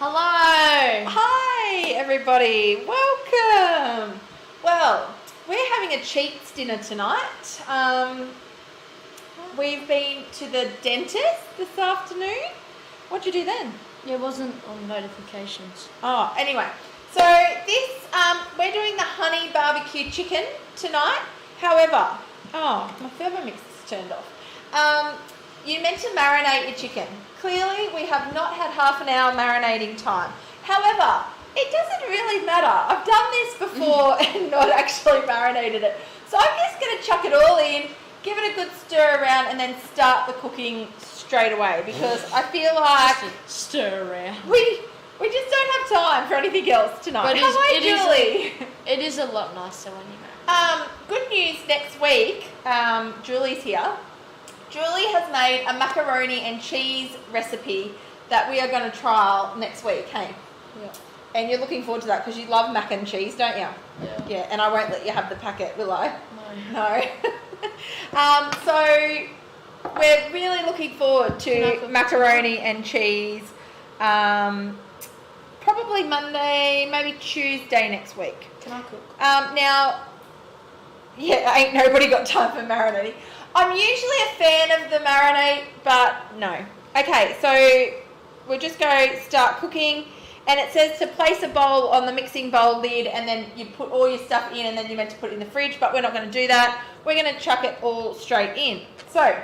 Hello! Hi everybody, welcome! Well, we're having a cheats dinner tonight. We've been to the dentist this afternoon. What'd you do then? It wasn't on notifications. Oh, anyway. So this, we're doing the honey barbecue chicken tonight. However, my Thermomix is turned off. You meant to marinate your chicken. Clearly, we have not had half an hour marinating time. However, it doesn't really matter. I've done this before and not actually marinated it. So I'm just going to chuck it all in, give it a good stir around, and then start the cooking straight away because I feel like stir around. We just don't have time for anything else tonight. But Hi, Julie. It is a lot nicer when you marinate. Good news next week. Julie's here. Julie has made a macaroni and cheese recipe that we are going to trial next week, hey? Yeah. And you're looking forward to that because you love mac and cheese, don't you? Yeah. Yeah, and I won't let you have the packet, will I? No. So we're really looking forward to macaroni and cheese. Probably Monday, maybe Tuesday next week. Can I cook? Now, ain't nobody got time for marinating. I'm usually a fan of the marinade, but no. Okay, so we'll just go start cooking, and it says to place a bowl on the mixing bowl lid, and then you put all your stuff in, and then you're meant to put it in the fridge, but we're not going to do that. We're going to chuck it all straight in. So,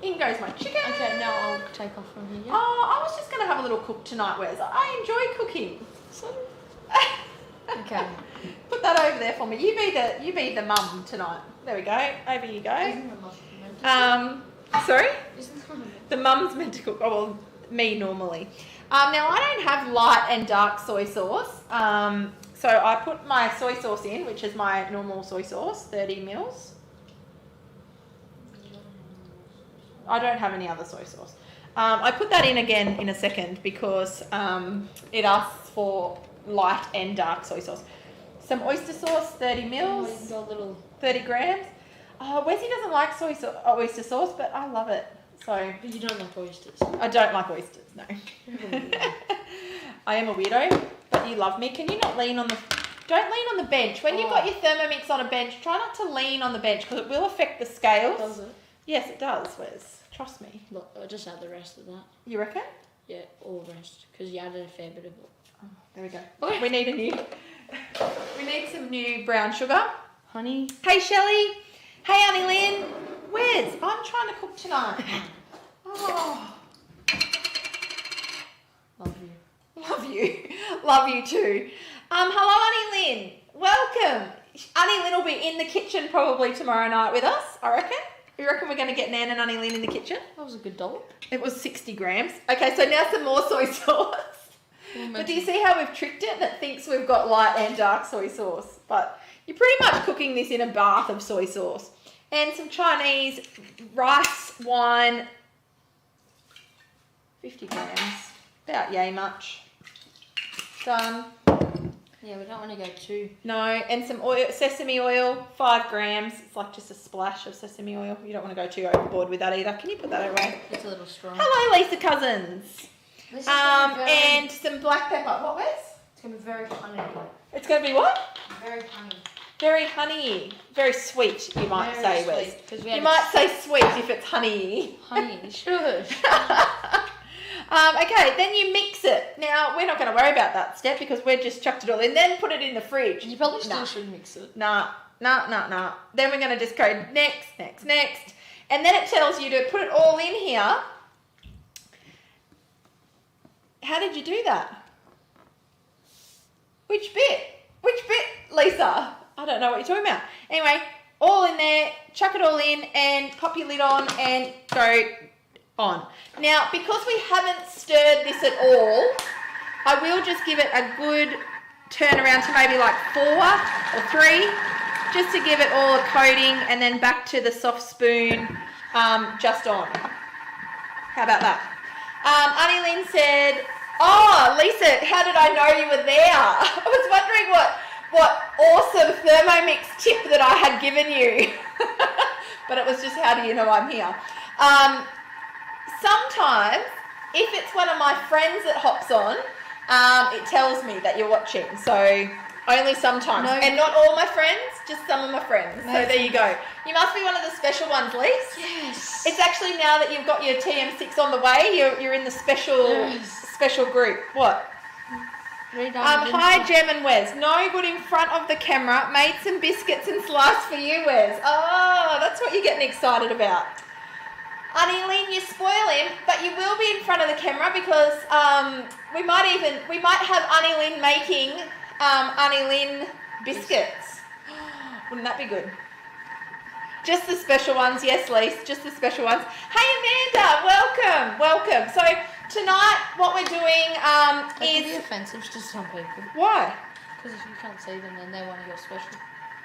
in goes my chicken. Okay, now I'll take off from here. Oh, I was just going to have a little cook tonight, Wes. I enjoy cooking. So, Okay. put that over there for me. You be the mum tonight. There we go. Over you go. Sorry? The mum's meant to cook. Oh, well, me normally. Now, I don't have light and dark soy sauce. So I put my soy sauce in, which is my normal soy sauce, 30 mils. I don't have any other soy sauce. I put that in again in a second because it asks for light and dark soy sauce. Some oyster sauce, 30 mils. 30 grams. Oh, Wesley doesn't like oyster sauce, but I love it. So. But you don't like oysters. I don't like oysters, no. I am a weirdo, but you love me. Can you not lean on the... Don't lean on the bench. When you've got your Thermomix on a bench, try not to lean on the bench because it will affect the scales. Does it? Yes, it does, Wes. Trust me. Look, I'll just add the rest of that. You reckon? Yeah, all the rest. Because you added a fair bit of it. Oh, there we go. We need some new brown sugar. Honey. Hey, Shelley. Hey, Auntie Lynn. Wes, I'm trying to cook tonight. Oh. Love you. Love you. Love you too. Hello, Auntie Lynn. Welcome. Auntie Lynn will be in the kitchen probably tomorrow night with us, I reckon. You reckon we're going to get Nan and Auntie Lynn in the kitchen? That was a good dollop. It was 60 grams. Okay, so now some more soy sauce. But do you see how we've tricked it? That thinks we've got light and dark soy sauce. But you're pretty much cooking this in a bath of soy sauce. And some Chinese rice wine. 50 grams. About yay much. Done. Yeah, we don't want to go too. No, and some oil, sesame oil, 5 grams. It's like just a splash of sesame oil. You don't want to go too overboard with that either. Can you put that away? It's a little strong. Hello, Lisa Cousins. This is And some black pepper. What, Wes? It's going to be very honey. It's going to be what? Very honey. Very honey. Very sweet, you might say, Wes. You might say sweet if it's honey. Honey, sure. Okay, then you mix it. Now, we're not going to worry about that step because we've just chucked it all in. Then put it in the fridge. You probably still should mix it. Nah. Then we're going to just go next. And then it tells you to put it all in here. How did you do that? Which bit, Lisa? I don't know what you're talking about. Anyway, all in there, chuck it all in and pop your lid on and go on. Now, because we haven't stirred this at all, I will just give it a good turn around to maybe like 4 or 3, just to give it all a coating and then back to the soft spoon just on. How about that? Auntie Lynn said, oh, Lisa, how did I know you were there? I was wondering what awesome Thermomix tip that I had given you. But it was just, how do you know I'm here? Sometimes if it's one of my friends that hops on, it tells me that you're watching. So only sometimes. No. And not all my friends, just some of my friends. No. So there you go. You must be one of the special ones, Lise. Yes. It's actually now that you've got your TM6 on the way, you're in the special group. What? Hi, Gemma Wes. No good in front of the camera. Made some biscuits and sliced for you, Wes. Oh, that's what you're getting excited about. Auntie Lynn, you spoil him, but you will be in front of the camera because we might have Auntie Lynn making Auntie Lynn biscuits. Wouldn't that be good? Just the special ones, yes, Lise, just the special ones. Hey, Amanda, welcome. So tonight, what we're doing That could be is... offensive to some people. Why? Because if you can't see them, then they're one of your special.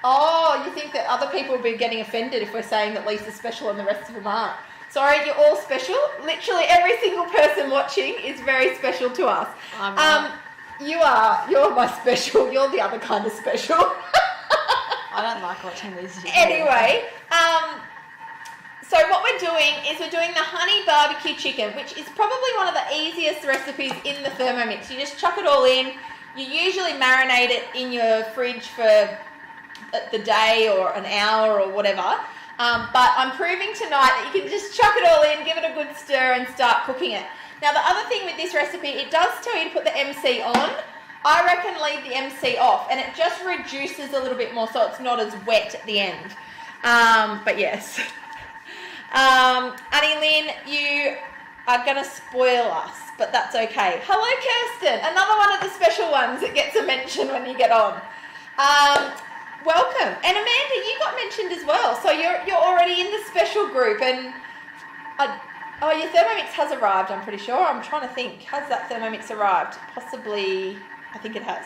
Oh, you think that other people will be getting offended if we're saying that Lisa's special and the rest of them aren't? Sorry, you're all special. Literally every single person watching is very special to us. You're my special. You're the other kind of special. I don't like watching these. Anyway, so what we're doing is we're doing the honey BBQ chicken, which is probably one of the easiest recipes in the Thermomix. You just chuck it all in. You usually marinate it in your fridge for the day or an hour or whatever. But I'm proving tonight that you can just chuck it all in, give it a good stir and start cooking it. Now the other thing with this recipe, it does tell you to put the MC on. I reckon leave the MC off and it just reduces a little bit more so it's not as wet at the end. But yes. Auntie Lynn, you are going to spoil us, but that's okay. Hello Kirsten, another one of the special ones that gets a mention when you get on. Welcome. And Amanda, you got mentioned as well. So you're already in the special group and your Thermomix has arrived, I'm pretty sure. I'm trying to think. Has that Thermomix arrived? Possibly, I think it has.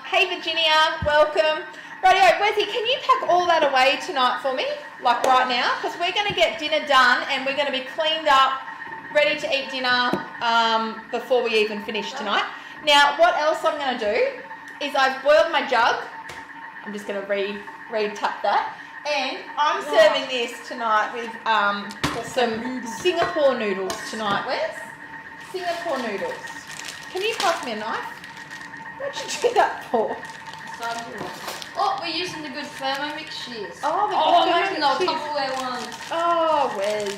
Hey Virginia, welcome. Rightio, Wesley, can you pack all that away tonight for me? Like right now? Because we're going to get dinner done and we're going to be cleaned up, ready to eat dinner before we even finish tonight. Now, what else I'm going to do is I've boiled my jug. I'm just going to re-tap that. And I'm serving this tonight with some Singapore noodles tonight. Where's Singapore noodles? Can you pass me a knife? What'd you do that for? Oh, we're using the good Thermomix shears. Oh, imagine they'll Tupperware ones. Oh, Wes.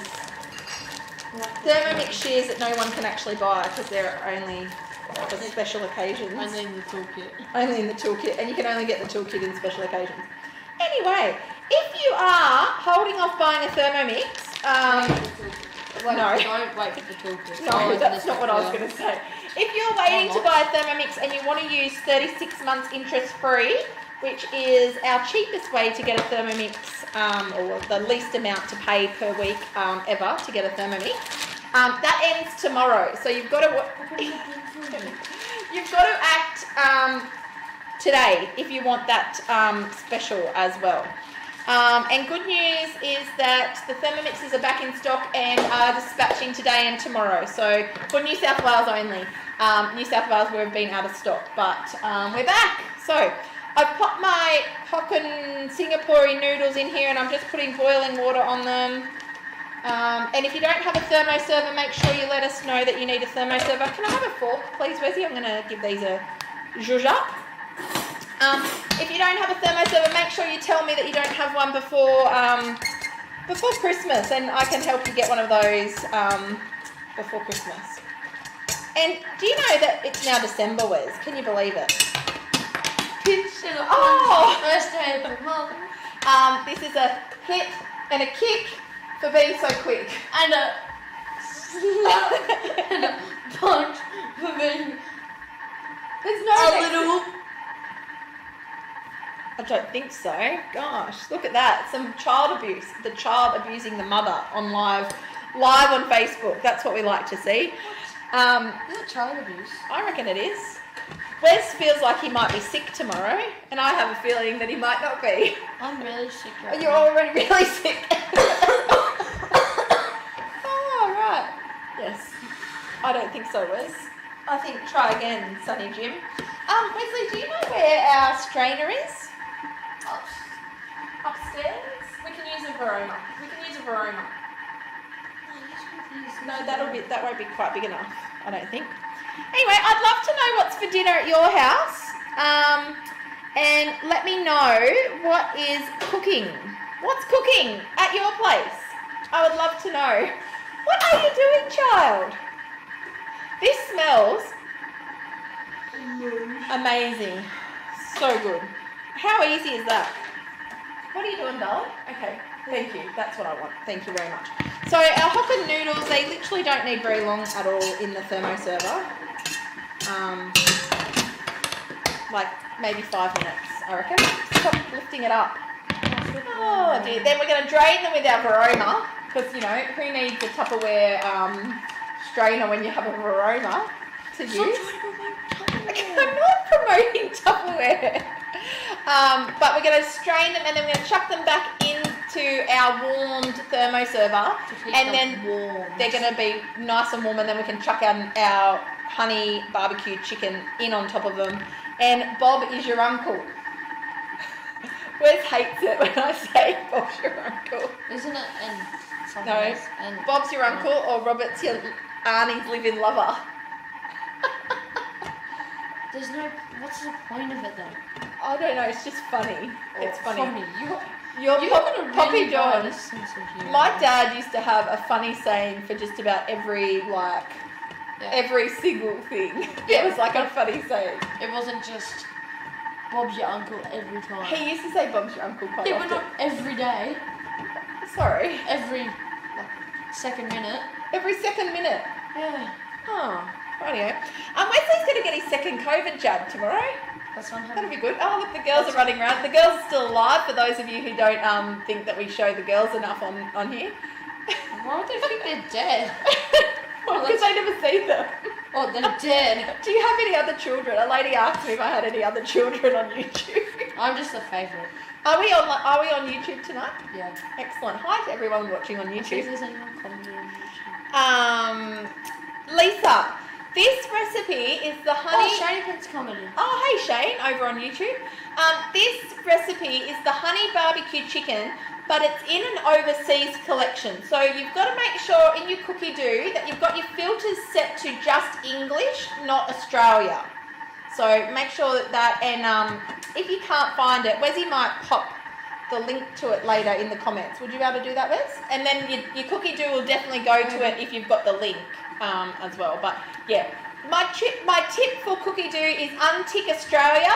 Thermomix shears that no one can actually buy because they're only for special occasions. Only in the toolkit. Only in the toolkit, and you can only get the toolkit in special occasions. Anyway, if you are holding off buying a Thermomix, no. Don't wait for the toolkit. No, that's not what I was going to say. If you're waiting to buy a Thermomix and you want to use 36 months interest free, which is our cheapest way to get a Thermomix, or the least amount to pay per week ever to get a Thermomix, that ends tomorrow. So you've got to act today if you want that special as well. And good news is that the Thermomixes are back in stock and are dispatching today and tomorrow. So for New South Wales only. New South Wales we've been out of stock, but we're back. So I've popped my Hokkien Singaporean noodles in here and I'm just putting boiling water on them. And if you don't have a thermoserver, make sure you let us know that you need a thermoserver. Can I have a fork, please, Wesley? I'm going to give these a zhuzh up. If you don't have a thermoserver, make sure you tell me that you don't have one before Christmas, and I can help you get one of those before Christmas. And do you know that it's now December, Wes? Can you believe it? First day of the month. This is a hit and a kick for being so quick. And a slap and a punch for being There's no little. I don't think so. Gosh, look at that. Some child abuse. The child abusing the mother on live on Facebook. That's what we like to see. Is it child abuse? I reckon it is. Wes feels like he might be sick tomorrow, and I have a feeling that he might not be. I'm really sick right You're now. already really sick. Oh, right. Yes. I don't think so, Wes. I think try again, Sonny Jim. Wesley, do you know where our strainer is? Upstairs? We can use a Varoma. No, that won't be quite big enough, I don't think. Anyway, I'd love to know what's for dinner at your house. And let me know what is cooking. What's cooking at your place? I would love to know. What are you doing, child? This smells amazing. So good. How easy is that? What are you doing, darling? Okay, thank you. That's what I want. Thank you very much. So our hokka noodles, they literally don't need very long at all in the thermo server. Like maybe 5 minutes, I reckon. Stop lifting it up. Oh dear. Then we're going to drain them with our Varoma, because you know who needs a Tupperware strainer when you have a Varoma to use? I'm not promoting Tupperware. But we're going to strain them and then we're going to chuck them back into our warmed thermo server, and then they're going to be nice and warm, and then we can chuck our honey barbecue chicken in on top of them. And Bob is your uncle. Wes hates it when I say Bob's your uncle. Isn't it? And something no, else. And Bob's your uncle or Robert's your Arnie's live-in lover. There's no. What's the point of it though? I don't know. It's just funny. It's funny. You're Poppy really Dawn. sense of humor. My dad used to have a funny saying for just about every every single thing. Yeah. It was like a funny saying. It wasn't just Bob's your uncle every time. He used to say Bob's your uncle quite Yeah, but often. not every day. Sorry. Every second minute. Every second minute. Yeah. Oh, rightio. Wesley's going to get his second COVID jab tomorrow. That's not That'll be good. Oh, look, the girls are running around. The girls are still alive, for those of you who don't think that we show the girls enough on here. Why would they think they're dead? Well, because I never see them. Oh, they're dead. Do you have any other children? A lady asked me if I had any other children on YouTube. I'm just a favourite. Are we on YouTube tonight? Yeah. Excellent. Hi to everyone watching on See if YouTube. there's anyone commenting on YouTube. Lisa, this recipe is the honey. Oh, Shady Prince commented. Oh, hey Shane, over on YouTube. This recipe is the honey barbecue chicken, but it's in an overseas collection. So you've got to make sure in your cookie dough that you've got your filters set to just English, not Australia. So make sure that and if you can't find it, Wesy might pop the link to it later in the comments. Would you be able to do that, Wes? And then your cookie dough will definitely go to it if you've got the link as well. But yeah, my tip for cookie dough is untick Australia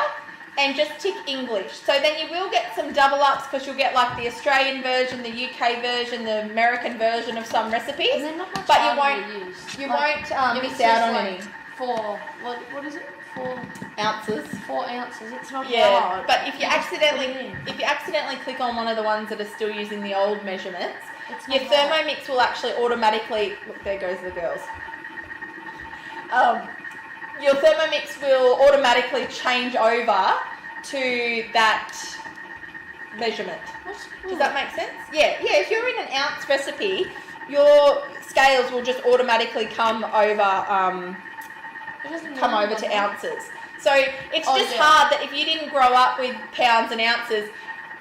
and just tick English. So then you will get some double ups, because you'll get like the Australian version, the UK version, the American version of some recipes. And they're not much but harder you won't miss out on any. 4. What is it? 4 Ounces. 4 ounces. It's not Yeah, hard. but if you just put it in. accidentally click on one of the ones that are still using the old measurements, It's your not hard. Thermomix will actually automatically, look, there goes the girls. Your Thermomix will automatically change over to that measurement. Does that make sense? Yeah. If you're in an ounce recipe, your scales will just automatically come over to ounces. So it's just hard that if you didn't grow up with pounds and ounces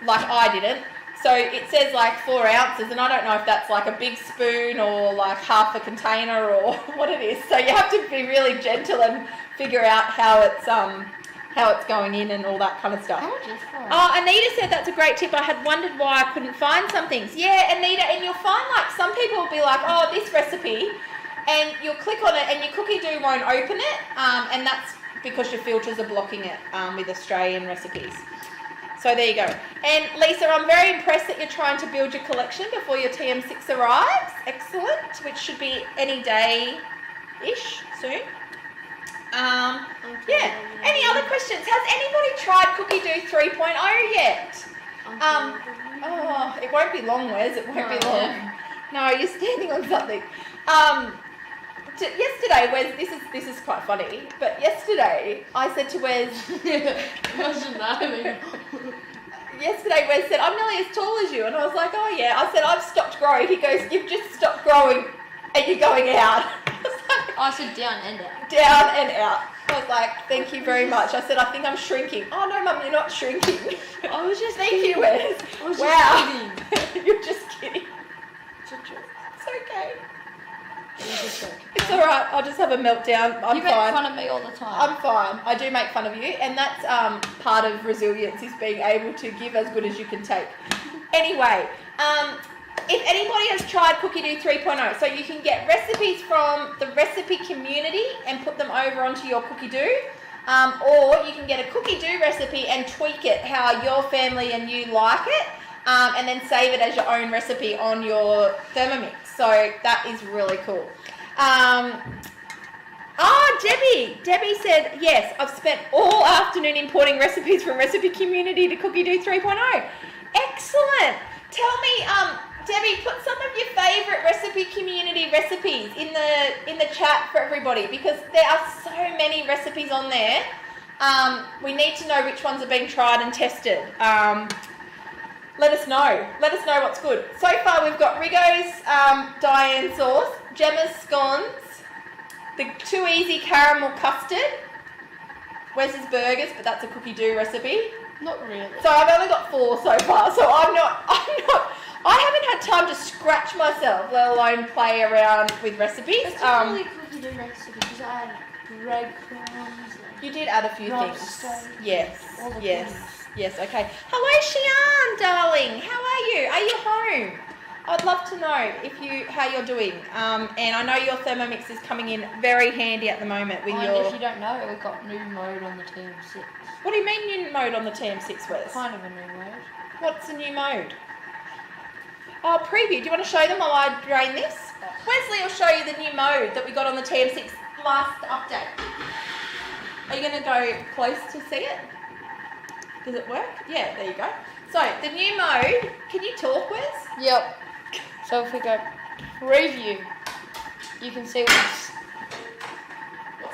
like I didn't. So it says like 4 ounces, and I don't know if that's like a big spoon or like half a container or what it is. So you have to be really gentle and figure out how it's going in and all that kind of stuff. How much is it? Oh, Anita said that's a great tip. I had wondered why I couldn't find some things. Yeah, Anita, and you'll find like some people will be like, oh, this recipe, and you'll click on it and your cookie dough won't open it, and that's because your filters are blocking it with Australian recipes. So there you go. And Lisa, I'm very impressed that you're trying to build your collection before your TM6 arrives. Excellent, which should be any day-ish soon. Yeah. Any other questions? Has anybody tried Cookie Dough 3.0 yet? Oh, it won't be long, Wes. It won't be long. Yeah. No, you're standing on something. Yesterday, Wes, this is quite funny, but yesterday I said to Wes, Imagine that. yesterday Wes said, I'm nearly as tall as you, and I was like, oh yeah. I said, I've stopped growing. He goes, you've just stopped growing and you're going out. I was like, I said down and out. down and out. I was like, thank you very much. I said, I think I'm shrinking. Oh no, Mum, you're not shrinking. I was just Thank you, Wes. I was Wow. just kidding. You're just kidding. It's okay. I'll just have a meltdown. I'm you fine. make fun of me all the time. I'm fine. I do make fun of you, and that's part of resilience, is being able to give as good as you can take. Anyway, if anybody has tried cookidoo 3.0, so you can get recipes from the recipe community and put them over onto your cookidoo, or you can get a cookidoo recipe and tweak it how your family and you like it, and then save it as your own recipe on your Thermomix. So that is really cool. Debbie said, yes, I've spent all afternoon importing recipes from Recipe Community to cookidoo 3.0. Excellent. Tell me, Debbie, put some of your favourite Recipe Community recipes in the chat for everybody, because there are so many recipes on there. We need to know which ones are being tried and tested. Let us know. Let us know what's good. So far we've got Rigo's Diane sauce, Gemma's scones, the Too Easy caramel custard, Wes's burgers, but that's a cookidoo recipe. Not really. So I've only got 4 so far, so I haven't had time to scratch myself, let alone play around with recipes. It's not really cookidoo recipe because I had breadcrumbs. You did add a few things. Steak, Yes. all the Yes. things. Yes, okay. Hello, Shian, darling. How are you? Are you home? I'd love to know how you're doing. And I know your Thermomix is coming in very handy at the moment with your... If you don't know, we've got new mode on the TM6. What do you mean new mode on the TM6, Wes? Kind of a new mode. What's the new mode? Oh, preview. Do you want to show them while I drain this? Wesley will show you the new mode that we got on the TM6 last update. Are you going to go close to see it? Does it work? Yeah, there you go. So, the new mode, can you talk, Wes? Yep. So if we go preview, you can see what's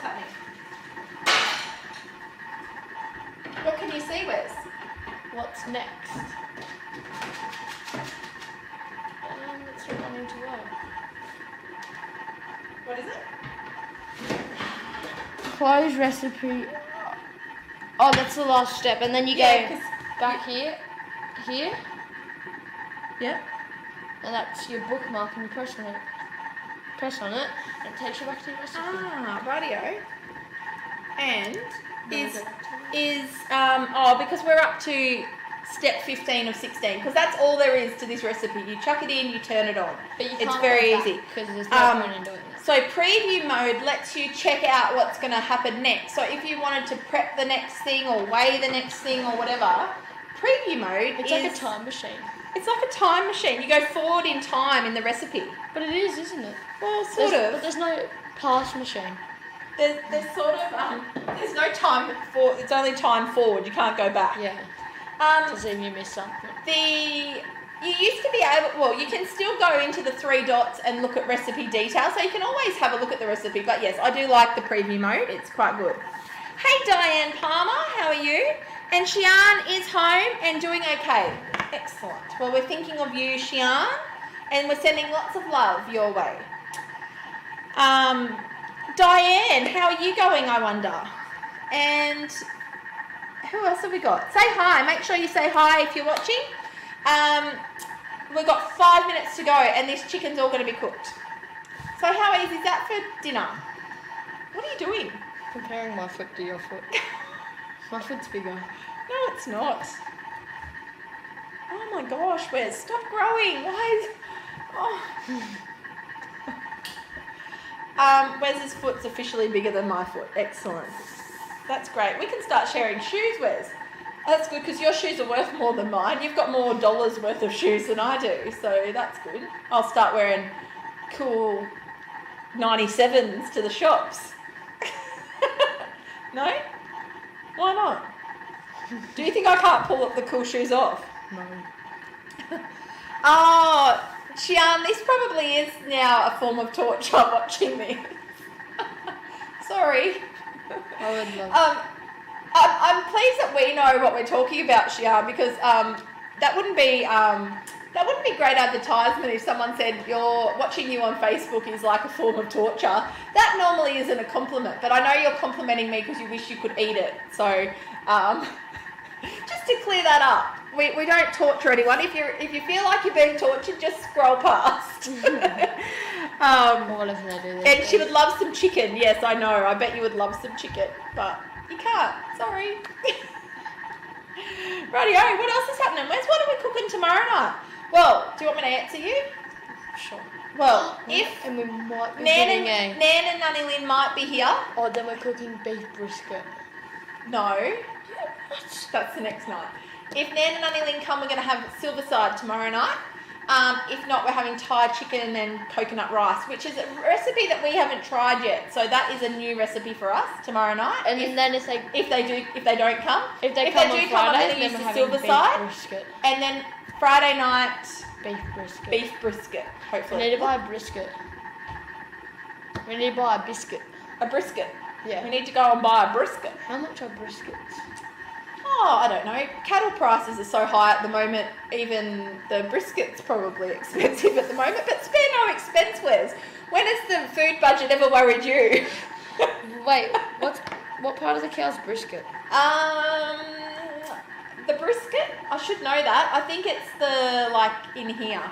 happening. What can you see, Wes? What's next? It's not wanting to work. What is it? Close recipe. Oh, that's the last step, and then you go back here, Yeah. and that's your bookmark, and you press on it, and it takes you back to your recipe. Ah, radio. And Then because we're up to step 15 of 16, because that's all there is to this recipe. You chuck it in, you turn it on. But you It's can't very go back easy. because there's no point in doing this. So preview mode lets you check out what's going to happen next. So if you wanted to prep the next thing or weigh the next thing or whatever, preview mode It's like a time machine. It's like a time machine. You go forward in time in the recipe. But it is, isn't it? Well, sort of. But there's no past machine. There's sort of there's no time for. It's only time forward. You can't go back. Yeah. To see if you miss something. You used to be able. Well, you can still go into the 3 dots and look at recipe details. So you can always have a look at the recipe. But yes, I do like the preview mode. It's quite good. Hey, Diane Palmer, how are you? And Shian is home and doing okay. Excellent. Well, we're thinking of you, Shian, and we're sending lots of love your way. Diane, how are you going, I wonder? And who else have we got? Say hi. Make sure you say hi if you're watching. We've got 5 minutes to go and this chicken's all going to be cooked. So how easy is that for dinner? What are you doing? Comparing my foot to your foot. My foot's bigger. No, it's not. Oh my gosh, Wes, stop growing. Why is... Oh. Wes's foot's officially bigger than my foot. Excellent. That's great. We can start sharing shoes, Wes. That's good because your shoes are worth more than mine. You've got more dollars worth of shoes than I do, so that's good. I'll start wearing cool 97s to the shops. No? Why not? Do you think I can't pull up the cool shoes off? No. Oh, Shian, this probably is now a form of torture watching me. Sorry. I would love I'm pleased that we know what we're talking about, Shian, because that wouldn't be great advertisement if someone said watching you on Facebook is like a form of torture. That normally isn't a compliment, but I know you're complimenting me because you wish you could eat it. So just to clear that up, we don't torture anyone. If you feel like you're being tortured, just scroll past. What if they do this? And she would love some chicken. Yes, I know. I bet you would love some chicken, but you can't. Sorry. Rightio, what else is happening? Wes, what are we cooking tomorrow night? Well, do you want me to answer you? Sure. Well, if and we might be Nan getting and Nanny Lynn might be here. Oh, then we're cooking beef brisket. No. That's the next night. If Nan and Nanny Lynn come, we're going to have Silverside tomorrow night. If not, we're having Thai chicken and coconut rice, which is a recipe that we haven't tried yet. So that is a new recipe for us tomorrow night. And then it's like if they don't come, if they come on Friday, then we're use the having Silverside. beef brisket. And then Friday night, Beef brisket. Hopefully. We need to buy a brisket. We need to buy a biscuit. A brisket. Yeah. We need to go and buy a brisket. How much are briskets? Oh, I don't know. Cattle prices are so high at the moment, even the brisket's probably expensive at the moment, but spare no expense, Wes. When has the food budget ever worried you? Wait, what part of the cow's brisket? The brisket? I should know that. I think it's the, like, in here.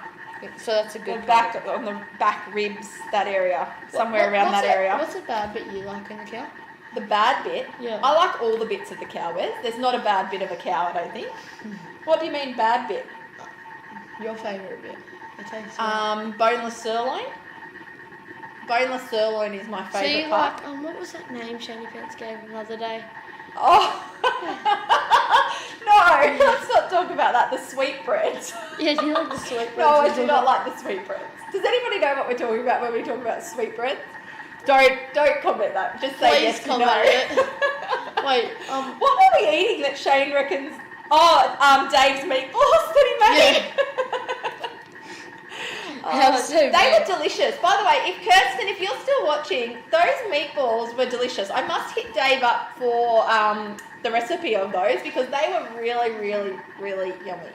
So that's a good On the back ribs, that area. Somewhere around that area. What's the bad bit you like in the cow? The bad bit? Yeah. I like all the bits of the cow, Wes. There's not a bad bit of a cow, I don't think. What do you mean bad bit? Your favourite bit? Boneless sirloin. Boneless sirloin is my favourite part. So you like, what was that name Shani Pants gave the other day? Oh! No, let's not talk about that. The sweetbreads. Yeah, do you like the sweetbreads? No, I do not like the sweetbreads. Does anybody know what we're talking about when we talk about sweetbreads? Don't comment that. Just say Please yes, comment it. Wait, what were we eating that Shane reckons? Oh, Dave's meatballs that he made. Yeah. They were delicious. By the way, if you're still watching, those meatballs were delicious. I must hit Dave up for the recipe of those because they were really, really, really yummy.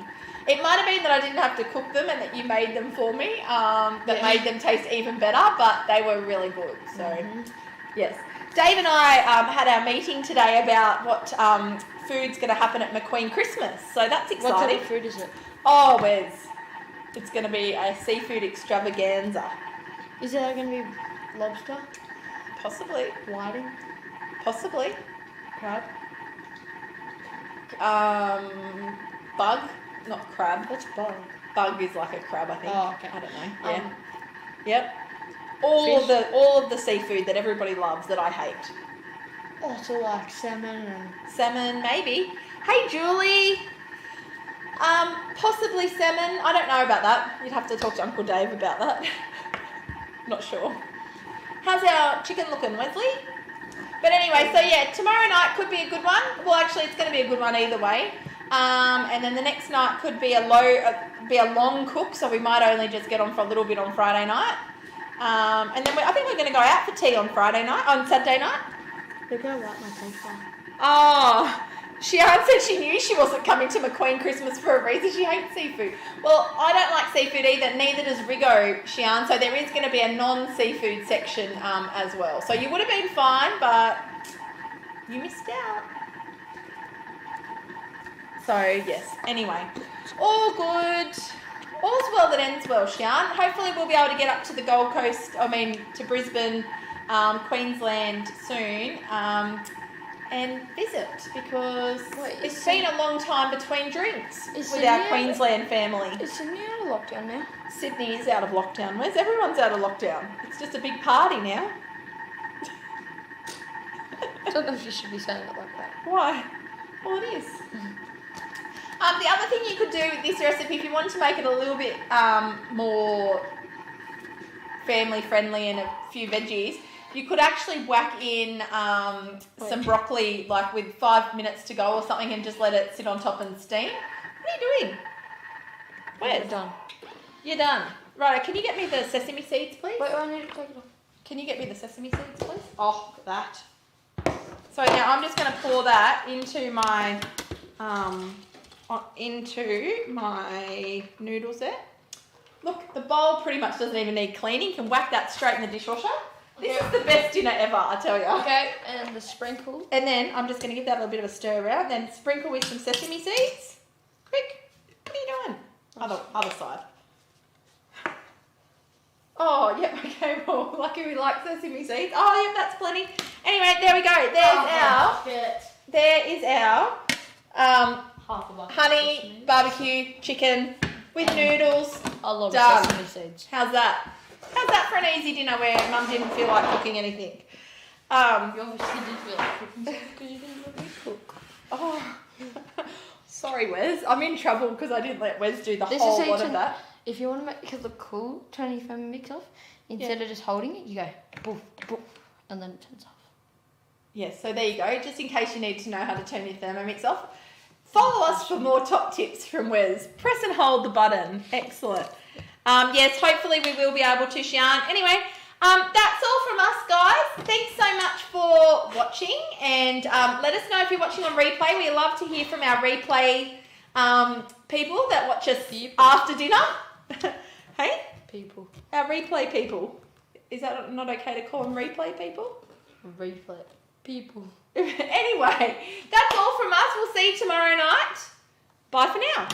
It might have been that I didn't have to cook them and that you made them for me that made them taste even better, but they were really good. So, yes. Dave and I had our meeting today about what food's going to happen at McQueen Christmas. So that's exciting. What type of food is it? Oh, Wes. It's going to be a seafood extravaganza. Is it going to be lobster? Possibly. Whiting? Possibly. Crab? Bug. Not crab. What's bug? Bug is like a crab, I think. Oh, okay. I don't know. Yeah. Yep. All of the seafood that everybody loves that I hate. Also like salmon and... Salmon, maybe. Hey, Julie. Possibly salmon. I don't know about that. You'd have to talk to Uncle Dave about that. Not sure. How's our chicken looking, Wesley? But anyway, so yeah, tomorrow night could be a good one. Well, actually, it's going to be a good one either way. And then the next night could be a long cook, so we might only just get on for a little bit on Friday night. And then I think we're going to go out for tea on Saturday night. They're going to wipe my teeth off. Oh, Shian said she knew she wasn't coming to McQueen Christmas for a reason. She hates seafood. Well, I don't like seafood either. Neither does Rigo, Shian. So there is going to be a non-seafood section as well. So you would have been fine, but you missed out. So, yes. Anyway, all good. All's well that ends well, Shian. Hopefully we'll be able to get up to the Gold Coast, to Brisbane, Queensland soon. And visit because it's been a long time between drinks with our Queensland family. Is Sydney out of lockdown now? Sydney is out of lockdown. Where's everyone's out of lockdown? It's just a big party now. I don't know if you should be saying it like that. Why? Well, it is. The other thing you could do with this recipe, if you wanted to make it a little bit more family friendly and a few veggies, you could actually whack in some broccoli, like with 5 minutes to go or something, and just let it sit on top and steam. What are you doing? Where's? We're done. You're done. Right, can you get me the sesame seeds, please? Wait, I need to take it off. Can you get me the sesame seeds, please? Oh, look at that. So now I'm just going to pour that into my noodles there. Look, the bowl pretty much doesn't even need cleaning. You can whack that straight in the dishwasher. This is the best dinner ever, I tell you. Okay, and the sprinkle. And then I'm just going to give that a little bit of a stir around. Then sprinkle with some sesame seeds. Quick. What are you doing? Other side. Oh, yep, okay. you who likes sesame seeds. Oh, yep, that's plenty. Anyway, there we go. There is our honey barbecue chicken with noodles. I love Done. sesame seeds. How's that? How's that for an easy dinner where Mum didn't feel like cooking anything? You obviously did feel like cooking because you didn't let me cook. Oh, sorry, Wes. I'm in trouble because I didn't let Wes do the whole lot of that. If you want to make it look cool, turn your Thermomix off. Instead of just holding it, you go boof, boof, and then it turns off. Yes, so there you go. Just in case you need to know how to turn your Thermomix off. Follow us for more top tips from Wes. Press and hold the button. Excellent. Yes, hopefully we will be able to, Sian. Anyway, that's all from us, guys. Thanks so much for watching. And let us know if you're watching on replay. We love to hear from our replay people that watch us after dinner. Hey? People. Our replay people. Is that not okay to call them replay people? Replay people. Anyway, that's all from us. We'll see you tomorrow night. Bye for now.